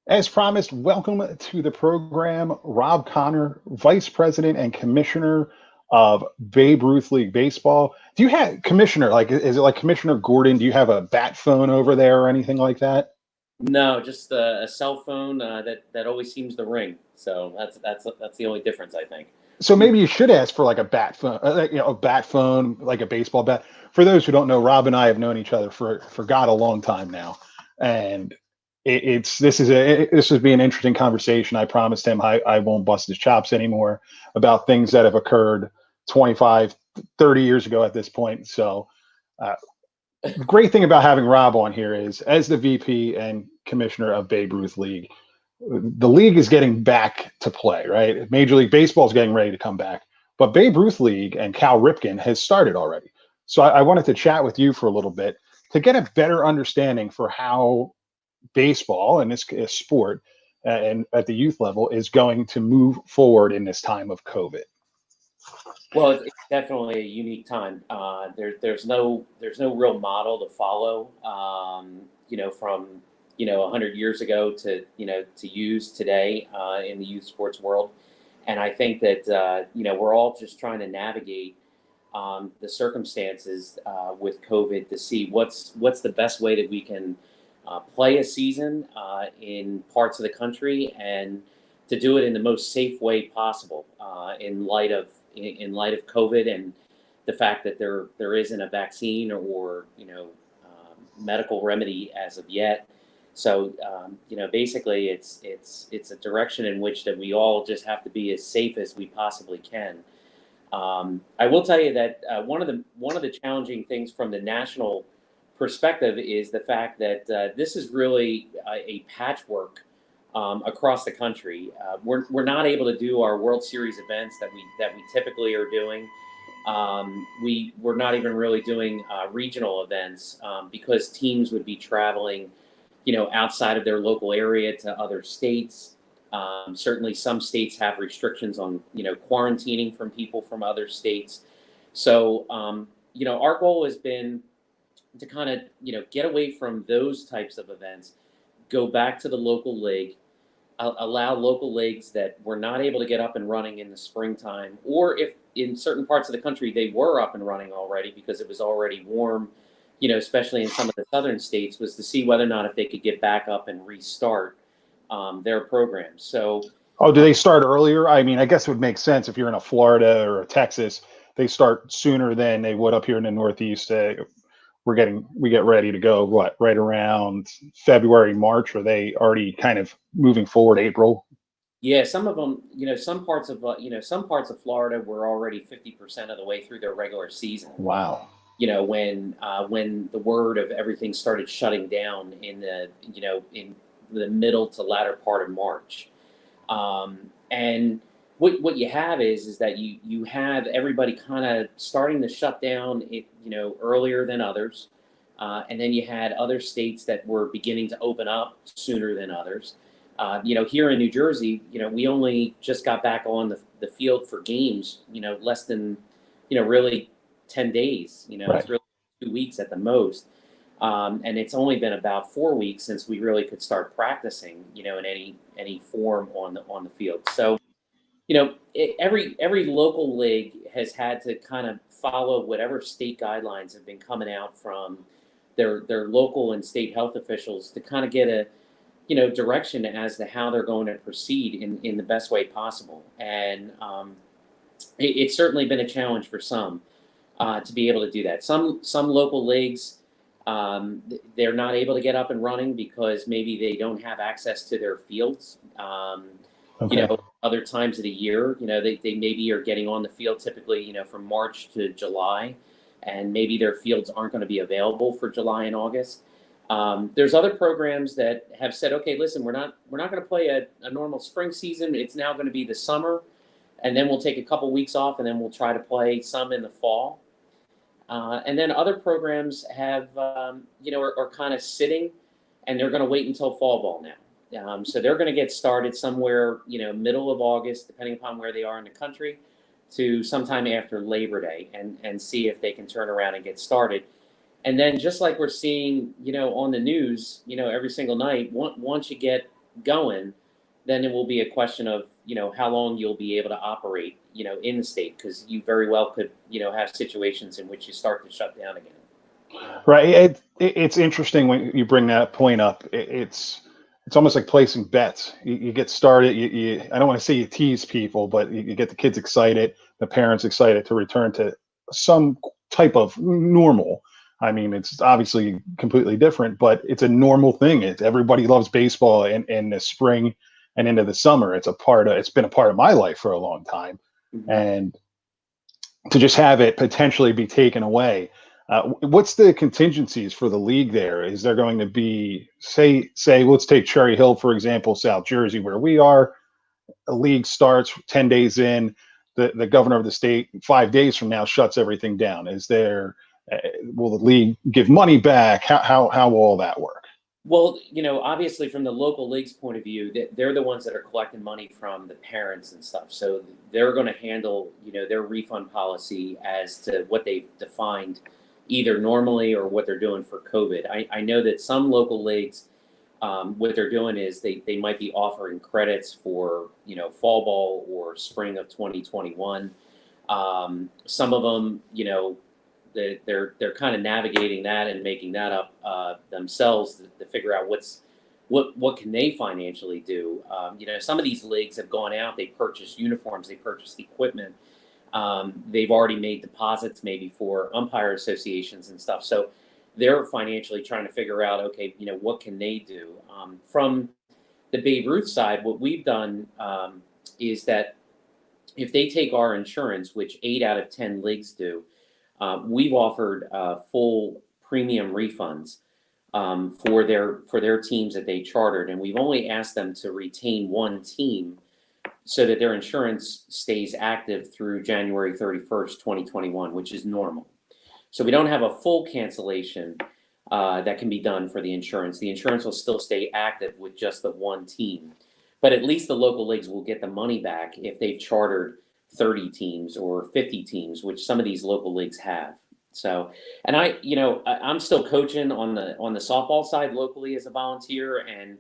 As promised, welcome to the program, Rob Connor, Vice President and Commissioner of Babe Ruth League Baseball. Do you have Commissioner? Like, is it like Commissioner Gordon? Do you have a bat phone over there or anything like that? No, just a cell phone that always seems to ring. So that's the only difference, I think. So maybe you should ask for like a bat phone, a bat phone, like a baseball bat. For those who don't know, Rob and I have known each other for God a long time now, and it's this would be an interesting conversation. I promised him I won't bust his chops anymore about things that have occurred 25, 30 years ago at this point. So uh, the great thing about having Rob on here is, as the VP and commissioner of Babe Ruth League, the league is getting back to play, right? Major League Baseball is getting ready to come back, but Babe Ruth League and Cal Ripken has started already. So I wanted to chat with you for a little bit to get a better understanding for how baseball and this sport and at the youth level is going to move forward in this time of COVID. Well, it's definitely a unique time. There's no real model to follow. From 100 years ago to to use today in the youth sports world, and I think that we're all just trying to navigate the circumstances with COVID to see what's the best way that we can play a season in parts of the country and to do it in the most safe way possible in light of COVID and the fact that there isn't a vaccine or medical remedy as of yet. So basically, it's a direction in which that we all just have to be as safe as we possibly can. I will tell you that one of the challenging things from the national perspective is the fact that this is really a patchwork across the country. We're not able to do our World Series events that we typically are doing. We're not even really doing regional events because teams would be traveling, outside of their local area to other states. Certainly, some states have restrictions on, quarantining from people from other states. So, our goal has been to kind of, get away from those types of events, go back to the local league, allow local leagues that were not able to get up and running in the springtime, or if in certain parts of the country they were up and running already because it was already warm, especially in some of the southern states, was to see whether or not if they could get back up and restart their programs. So, Oh, do uh, they start earlier? I mean, I guess it would make sense if you're in a Florida or a Texas, they start sooner than they would up here in the Northeast. We get ready to go right around February, March. Are they already kind of moving forward April? yeah, some of them, some parts of Florida were already 50% of the way through their regular season. Wow. When the word of everything started shutting down in the middle to latter part of March. And what you have is that you have everybody kind of starting to shut down earlier than others, and then you had other states that were beginning to open up sooner than others. Here in New Jersey, we only just got back on the field for games, less than really 10 days. Right. It's really 2 weeks at the most. And it's only been about 4 weeks since we really could start practicing, in any form on the field. So, every local league has had to kind of follow whatever state guidelines have been coming out from their local and state health officials to kind of get a direction as to how they're going to proceed in the best way possible. And it's certainly been a challenge for some to be able to do that. Some local leagues, they're not able to get up and running because maybe they don't have access to their fields. Okay. Other times of the year, they maybe are getting on the field typically, from March to July, and maybe their fields aren't going to be available for July and August. There's other programs that have said, okay, listen, we're not going to play a normal spring season. It's now going to be the summer, and then we'll take a couple weeks off, and then we'll try to play some in the fall. And then other programs are kind of sitting, and they're going to wait until fall ball now. So they're going to get started somewhere, middle of August, depending upon where they are in the country, to sometime after Labor Day, and see if they can turn around and get started. And then just like we're seeing, on the news, every single night, once you get, going, then it will be a question of, how long you'll be able to operate, in the state, because you very well could, have situations in which you start to shut down again. Right. It's interesting when you bring that point up. It's almost like placing bets. You get started. I don't want to say you tease people, but you get the kids excited, the parents excited to return to some type of normal. I mean, it's obviously completely different, but it's a normal thing. Everybody loves baseball in the spring and into the summer. It's been a part of my life for a long time, Mhm. and to just have it potentially be taken away. What's the contingencies for the league there? Is there going to be, say, let's take Cherry Hill, for example, South Jersey, where we are, a league starts 10 days in, the governor of the state 5 days from now shuts everything down. Will the league give money back? How will all that work? Well, obviously from the local league's point of view, they're the ones that are collecting money from the parents and stuff. So they're going to handle, their refund policy as to what they've defined either normally or what they're doing for COVID. I know that some local leagues, what they're doing is they might be offering credits for, fall ball or spring of 2021. Some of them, they're kind of navigating that and making that up themselves to figure out what can they financially do. Some of these leagues have gone out, they purchased uniforms, they purchased equipment, they've already made deposits maybe for umpire associations and stuff. So they're financially trying to figure out, okay, what can they do. From the Babe Ruth side, what we've done is that if they take our insurance, which 8 out of 10 leagues do, we've offered full premium refunds for their teams that they chartered, and we've only asked them to retain one team so that their insurance stays active through January 31st, 2021, which is normal. So we don't have a full cancellation that can be done for the insurance. The insurance will still stay active with just the one team, but at least the local leagues will get the money back if they've chartered 30 teams or 50 teams, which some of these local leagues have. So, and I'm still coaching on the softball side locally as a volunteer, and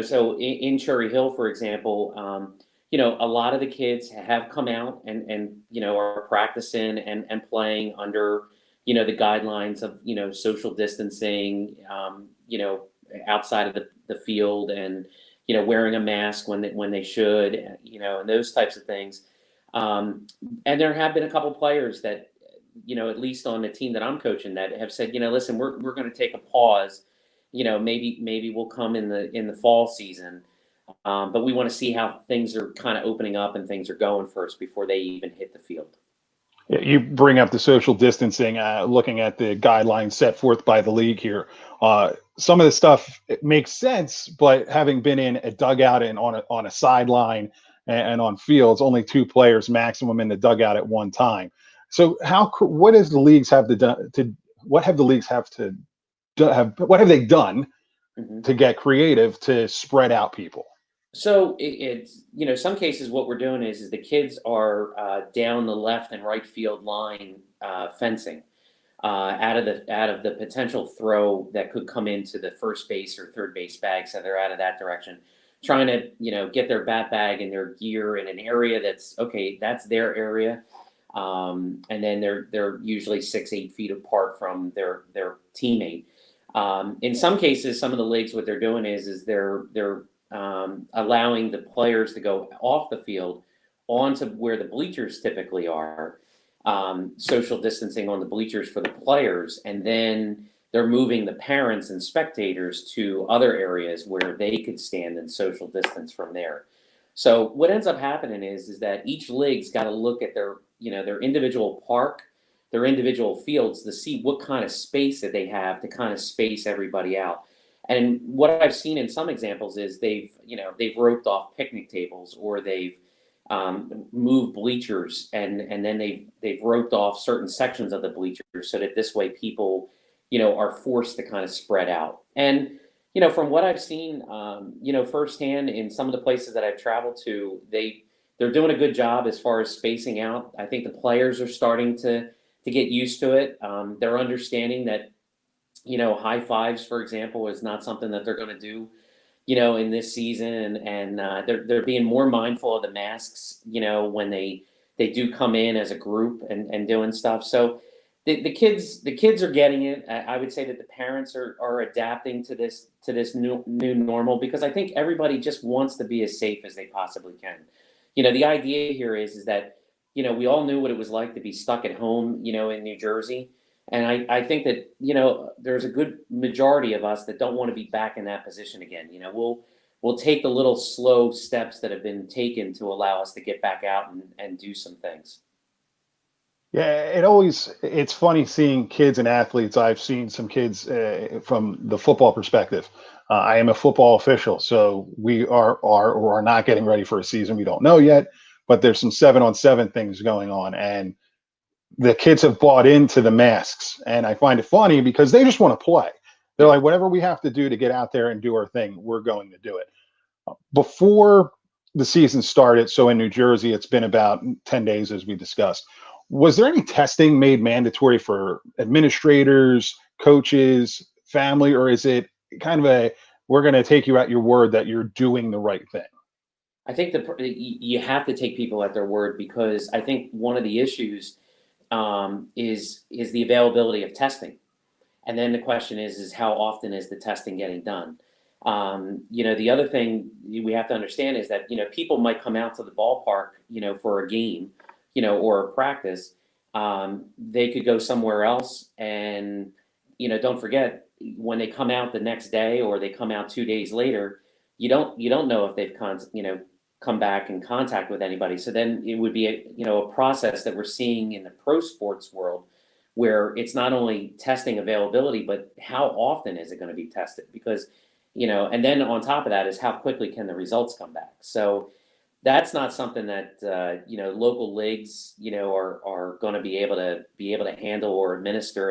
so in Cherry Hill, for example, a lot of the kids have come out and are practicing and playing under the guidelines of social distancing, outside of the field, and wearing a mask when they should, and those types of things. And there have been a couple players that, at least on the team that I'm coaching, that have said, listen, we're going to take a pause. Maybe we'll come in the fall season, but we want to see how things are kind of opening up and things are going first before they even hit the field. Yeah, you bring up the social distancing, looking at the guidelines set forth by the league here. Some of the stuff, it makes sense, but having been in a dugout and on a sideline and on fields, only two players maximum in the dugout at one time. So what does the leagues have what have the leagues what have they done Mhm. to get creative to spread out people? So it's some cases what we're doing is the kids are down the left and right field line fencing out of the potential throw that could come into the first base or third base bag, so they're out of that direction, trying to get their bat bag and their gear in an area that's okay, that's their area, and then they're usually 6-8 feet apart from their teammate. In some cases, some of the leagues, what they're doing is they're allowing the players to go off the field onto where the bleachers typically are, social distancing on the bleachers for the players, and then they're moving the parents and spectators to other areas where they could stand and social distance from there. So what ends up happening is that each league's got to look at their individual park, their individual fields, to see what kind of space that they have to kind of space everybody out. And what I've seen in some examples is they've roped off picnic tables, or they've moved bleachers, and then they've roped off certain sections of the bleachers so that this way people are forced to kind of spread out. And from what I've seen, firsthand in some of the places that I've traveled to, they're doing a good job as far as spacing out. I think the players are starting to get used to it. They're understanding that high fives, for example, is not something that they're going to do in this season, and they're being more mindful of the masks, when they do come in as a group and doing stuff. So the kids are getting it. I would say that the parents are adapting to this new normal, because I think everybody just wants to be as safe as they possibly can. The idea here is that we all knew what it was like to be stuck at home, in New Jersey. And I think that, there's a good majority of us that don't want to be back in that position again. We'll take the little slow steps that have been taken to allow us to get back out and do some things. Yeah, it's funny seeing kids and athletes. I've seen some kids from the football perspective. I am a football official, so we are or are not getting ready for a season. We don't know yet, but there's some 7-on-7 things going on, and the kids have bought into the masks. And I find it funny because they just want to play. They're Yeah. like, whatever we have to do to get out there and do our thing, we're going to do it. Before the season started, so in New Jersey, it's been about 10 days, as we discussed. Was there any testing made mandatory for administrators, coaches, family, or is it kind of we're going to take you at your word that you're doing the right thing? I think you have to take people at their word, because I think one of the issues is the availability of testing. And then the question is how often is the testing getting done? The other thing we have to understand is that, people might come out to the ballpark, for a game, or a practice. They could go somewhere else, and, don't forget, when they come out the next day or they come out 2 days later, you don't know if they've come back in contact with anybody. So then it would be a process that we're seeing in the pro sports world, where it's not only testing availability, but how often is it going to be tested? Because, and then on top of that is how quickly can the results come back? So that's not something that local leagues are going to be able to handle or administer.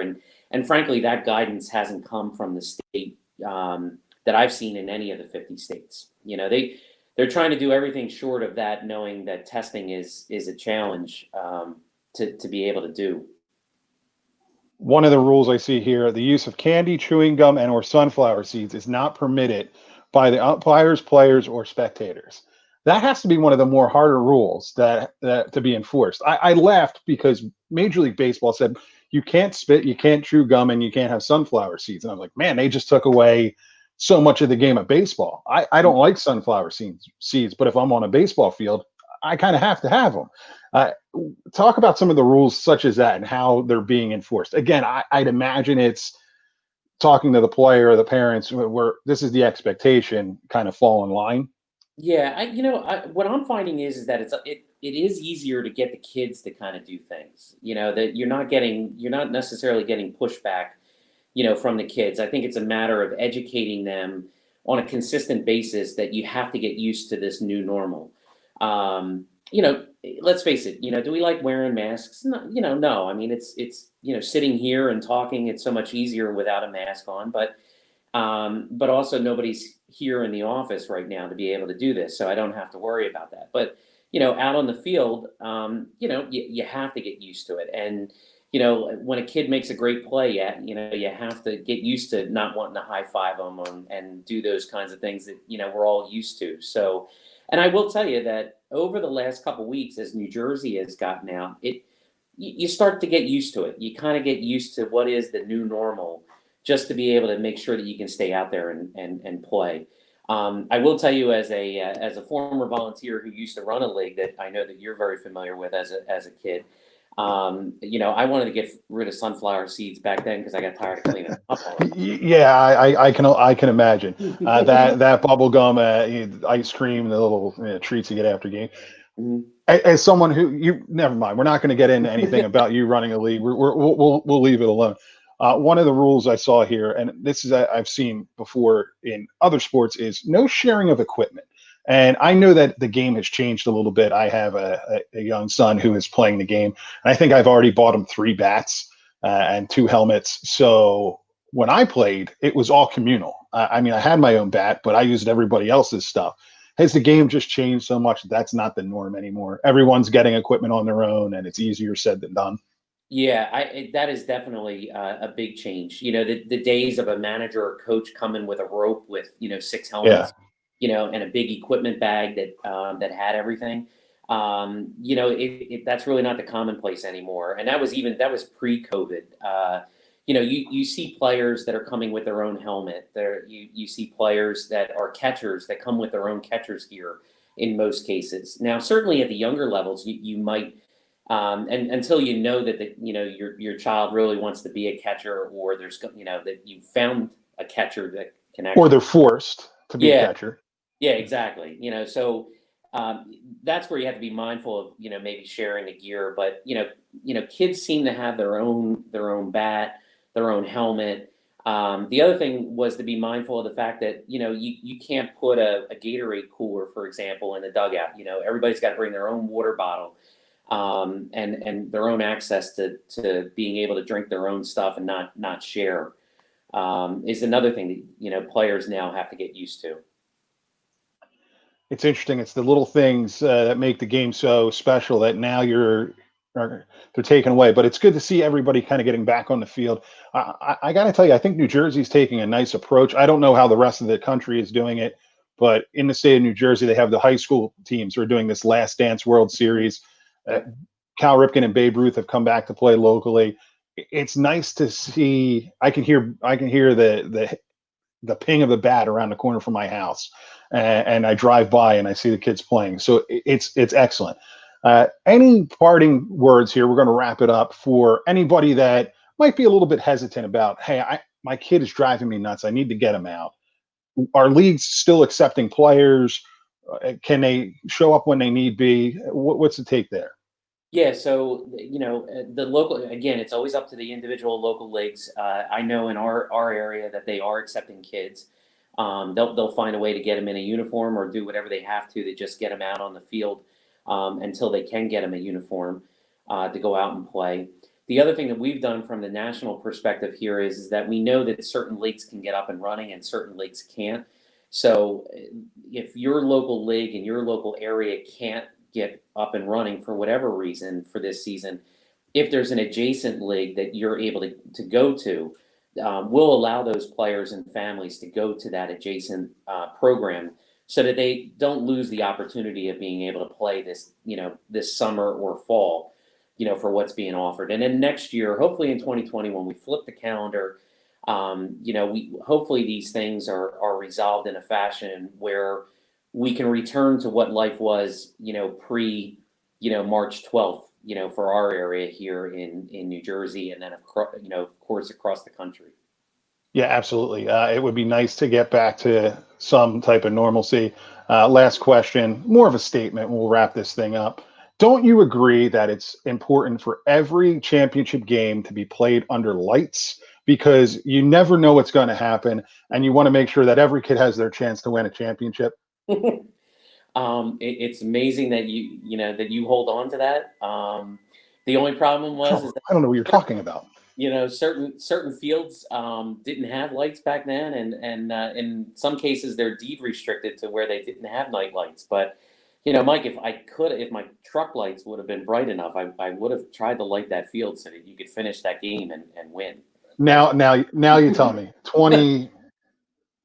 And frankly, that guidance hasn't come from the state, that I've seen in any of the 50 states. They're trying to do everything short of that, knowing that testing is a challenge, to be able to do. One of the rules I see here, the use of candy, chewing gum, and or sunflower seeds is not permitted by the umpires, players, or spectators. That has to be one of the more harder rules that to be enforced. I laughed because Major League Baseball said you can't spit, you can't chew gum, and you can't have sunflower seeds. And I was like, man, they just took away so much of the game of baseball. I don't like sunflower seeds, but if I'm on a baseball field, I kind of have to have them. Uh, Talk about some of the rules such as that and how they're being enforced. Again, I'd imagine it's talking to the player or the parents where this is the expectation, kind of fall in line. Yeah, what I'm finding is that it is easier to get the kids to kind of do things. That you're not necessarily getting pushback, from the kids. I think it's a matter of educating them on a consistent basis that you have to get used to this new normal. Um, let's face it. Do we like wearing masks? No, no. I mean, it's sitting here and talking. It's so much easier without a mask on, but also nobody's here in the office right now to be able to do this, so I don't have to worry about that. But out on the field, you have to get used to it. And when a kid makes a great play, you have to get used to not wanting to high five them and do those kinds of things that we're all used to. So, and I will tell you that over the last couple weeks, as New Jersey has gotten out, you start to get used to it. You kind of get used to what is the new normal, just to be able to make sure that you can stay out there and play. I will tell you, as a former volunteer who used to run a league that I know that you're very familiar with as a kid. I wanted to get rid of sunflower seeds back then because I got tired of cleaning them up all Yeah, I can imagine the that bubble gum, ice cream, the little treats you get after game. time. As someone who you never mind, we're not going to get into anything about you running a league. We'll leave it alone. One of the rules I saw here, and this is I've seen before in other sports, is no sharing of equipment. And I know that the game has changed a little bit. I have a young son who is playing the game, and I think I've already bought him 3 bats and 2 helmets. So when I played, it was all communal. I mean, I had my own bat, but I used everybody else's stuff. Has the game just changed so much that that's not the norm anymore? Everyone's getting equipment on their own, and it's easier said than done. Yeah, that is definitely a big change. The days of a manager or coach coming with a rope with six Yeah. helmets, and a big equipment bag that had everything. That's really not the commonplace anymore. And that was pre-COVID. You see players that are coming with their own helmet. You see players that are catchers that come with their own catcher's gear in most cases. Now, certainly at the younger levels, you might and until that your child really wants to be a catcher, or that you found a catcher that can Or actually. they're forced to be a Yeah, catcher. yeah, exactly. So that's where you have to be mindful of maybe sharing the gear. But kids seem to have their own bat, their own helmet. The other thing was to be mindful of the fact that you can't put a Gatorade cooler, for example, in the dugout. Everybody's got to bring their own water bottle, and their own access to being able to drink their own stuff and not share, is another thing that players now have to get used to. It's interesting. It's the little things that make the game so special that now they're taken away. But it's good to see everybody kind of getting back on the field. I got to tell you, I think New Jersey's taking a nice approach. I don't know how the rest of the country is doing it, but in the state of New Jersey, they have the high school teams who are doing this Last Dance World Series. Uh, Yep. Cal Ripken and Babe Ruth have come back to play locally. It's nice to see. I can hear the ping of the bat around the corner from my house, and I drive by and I see the kids playing. So it's excellent. Any parting words here? We're going to wrap it up for anybody that might be a little bit hesitant about, hey, my kid is driving me nuts. I need to get him out. Are leagues still accepting players? Can they show up when they need be? What's the take there? Yeah, so the local, again, it's always up to the individual local leagues. I know in our area that they are accepting kids. They'll find a way to get them in a uniform or do whatever they have to just get them out on the field, until they can get them a uniform, to go out and play. The other thing that we've done from the national perspective here is that we know that certain leagues can get up and running and certain leagues can't. So if your local league in your local area can't get up and running for whatever reason for this season, if there's an adjacent league that you're able to go to, we'll allow those players and families to go to that adjacent program so that they don't lose the opportunity of being able to play this summer or fall, for what's being offered. And then next year, hopefully in 2020, when we flip the calendar, we hopefully these things are resolved in a fashion where we can return to what life was, pre, March 12th, for our area here in New Jersey, and then of course across the country. Yeah, absolutely. It would be nice to get back to some type of normalcy. Last question, more of a statement. We'll wrap this thing up. Don't you agree that it's important for every championship game to be played under lights? Because you never know what's going to happen, and you want to make sure that every kid has their chance to win a championship. It's amazing that you hold on to that. The only problem was is that I don't know what you're talking about. certain fields didn't have lights back then, and in some cases they're deed restricted to where they didn't have night lights. But Mike, if my truck lights would have been bright enough, I would have tried to light that field so that you could finish that game and win. That's Now you tell me.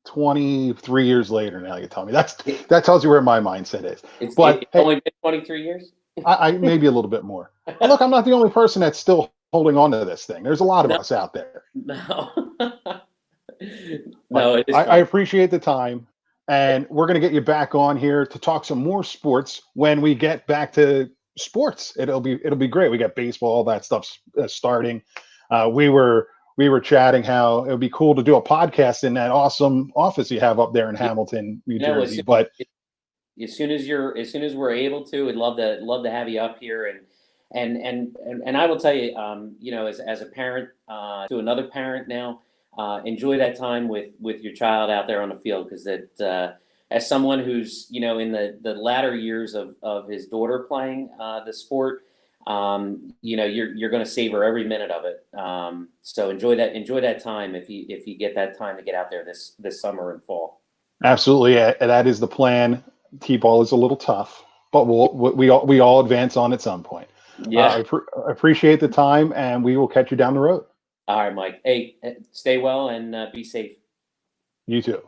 23 years later, now you tell me. That tells you where my mindset is. But it's hey, only been 23 years. I maybe a little bit more. Look, I'm not the only person that's still holding on to this thing. There's a lot of No, us out there. no, But no. It is I fun. appreciate the time, and we're going to get you back on here to talk some more sports when we get back to sports. It'll be great. We got baseball, all that stuff starting. We were chatting how it would be cool to do a podcast in that awesome office you have up there in Yeah, Hamilton, New no. Jersey. But As soon as we're able to, we'd love to have you up here. And I will tell you, as a parent, to another parent now, enjoy that time with your child out there on the field, because as someone who's in the latter years of his daughter playing the sport, you're going to savor every minute of it. So enjoy that time if you get that time to get out there this summer and fall. absolutely, that is the plan. T-ball is a little tough, but we all advance on at some point. Yeah. I appreciate the time, and we will catch you down the road. All right, Mike. Hey, stay well and be safe. You too.